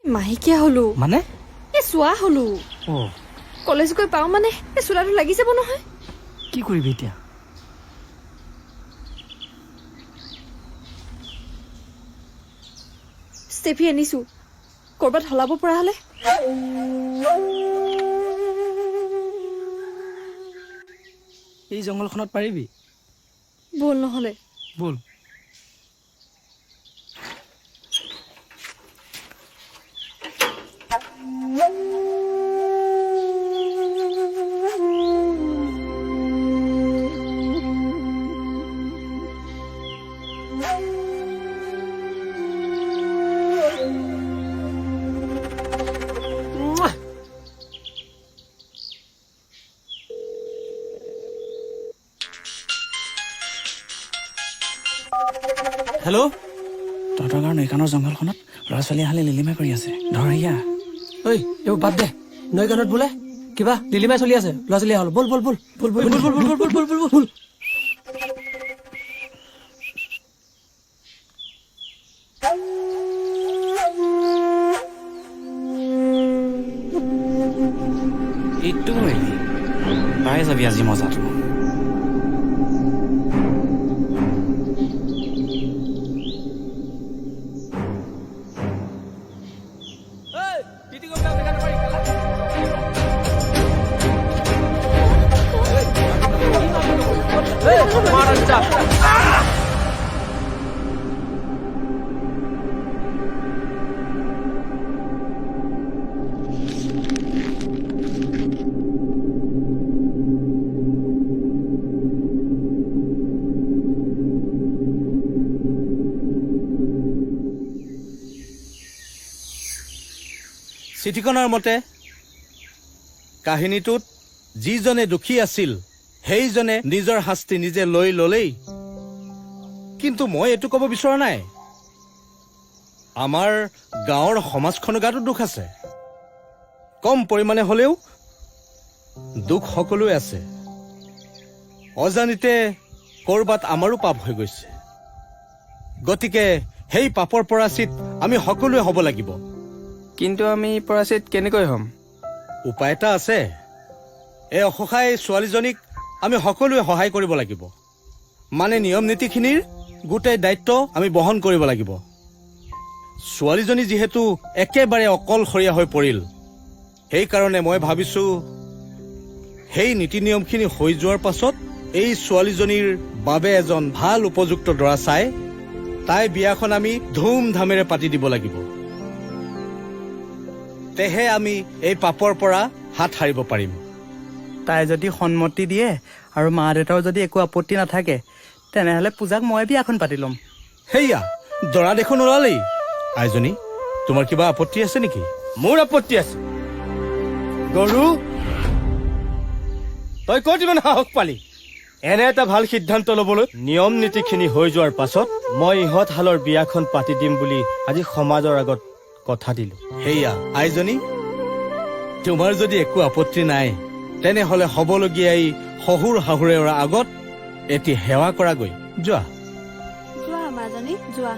মাহেকীয়া হলো মানে চোৱা হলো অ' কলেজ গৈ পাওঁ মানে চোলাটো লাগি যাব নহয় কি কৰিবি এতিয়া ষ্টেফি আনিছো কৰবাত হলাব পৰা হলে এই জংঘলখনত পাৰিবি বল নহলে বল হেল্ল' তহঁতৰ গাঁৱৰ নৈকানৰ জংঘলখনত ল'ৰা ছোৱালী আহালে লিলিমাই কৰি আছে ধৰ ইয়া ঐ এইবোৰ বাদ দে নৈ গানত বোলে কিবা লিলিমাই চলি আছে ল'ৰা ছোৱালী হ'ল বল বল বল বল বল বল বল বল বল বল বল এইটো পাই যাবি আজি মজাটো চিঠিখনৰ মতে কাহিনীটোত যিজনে দুখী আছিল সেইজনে নিজৰ শাস্তি নিজে লৈ ললেই কিন্তু মই এইটো ক'ব বিচৰা নাই আমাৰ গাঁৱৰ সমাজখনৰ গাতো দুখ আছে কম পৰিমাণে হলেও দুখ সকলোৱে আছে অজানিতে কৰবাত আমাৰো পাপ হৈ গৈছে গতিকে সেই পাপৰ পৰাচিত আমি সকলোৱে হ'ব লাগিব কিন্তু আমি পৰাচিত কেনেকৈ হ'ম উপায় এটা আছে এই অসহায় ছোৱালীজনীক আমি সকলোৱে সহায় কৰিব লাগিব মানে নিয়ম নীতিখিনিৰ গোটেই দায়িত্ব আমি বহন কৰিব লাগিব ছোৱালীজনী যিহেতু একেবাৰে অকলশৰীয়া হৈ পৰিল সেইকাৰণে মই ভাবিছো সেই নীতি নিয়মখিনি হৈ যোৱাৰ পাছত এই ছোৱালীজনীৰ বাবে এজন ভাল উপযুক্ত দৰা চাই তাই বিয়াখন আমি ধুমধামেৰে পাতি দিব লাগিব তেহে আমি এই পাপৰ পৰা হাত সাৰিব পাৰিম তাই যদি সন্মতি দিয়ে আৰু মা দেউতাৰ যদি একো আপত্তি নাথাকে তেনেহ'লে পূজাক মই বিয়াখন পাতি ল'ম হেয়া দৰা দেখোন ওলালেই আইজনী তোমাৰ কিবা আপত্তি আছে নেকি মোৰ আপত্তি আছে গৰু তই ক'ত ইমান সাহস পালি এনে এটা ভাল সিদ্ধান্ত ল'বলৈ নিয়ম নীতিখিনি হৈ যোৱাৰ পাছত মই ইহঁত হালৰ বিয়াখন পাতি দিম বুলি আজি সমাজৰ আগত কথা দিলো হেয়া আইজনী তোমাৰ যদি একো আপত্তি নাই তেনেহলে হ'বলগীয়া এই শহুৰ শাহুৰেৰ আগত এটি সেৱা কৰাগৈ যোৱা যোৱা মাজনী যোৱা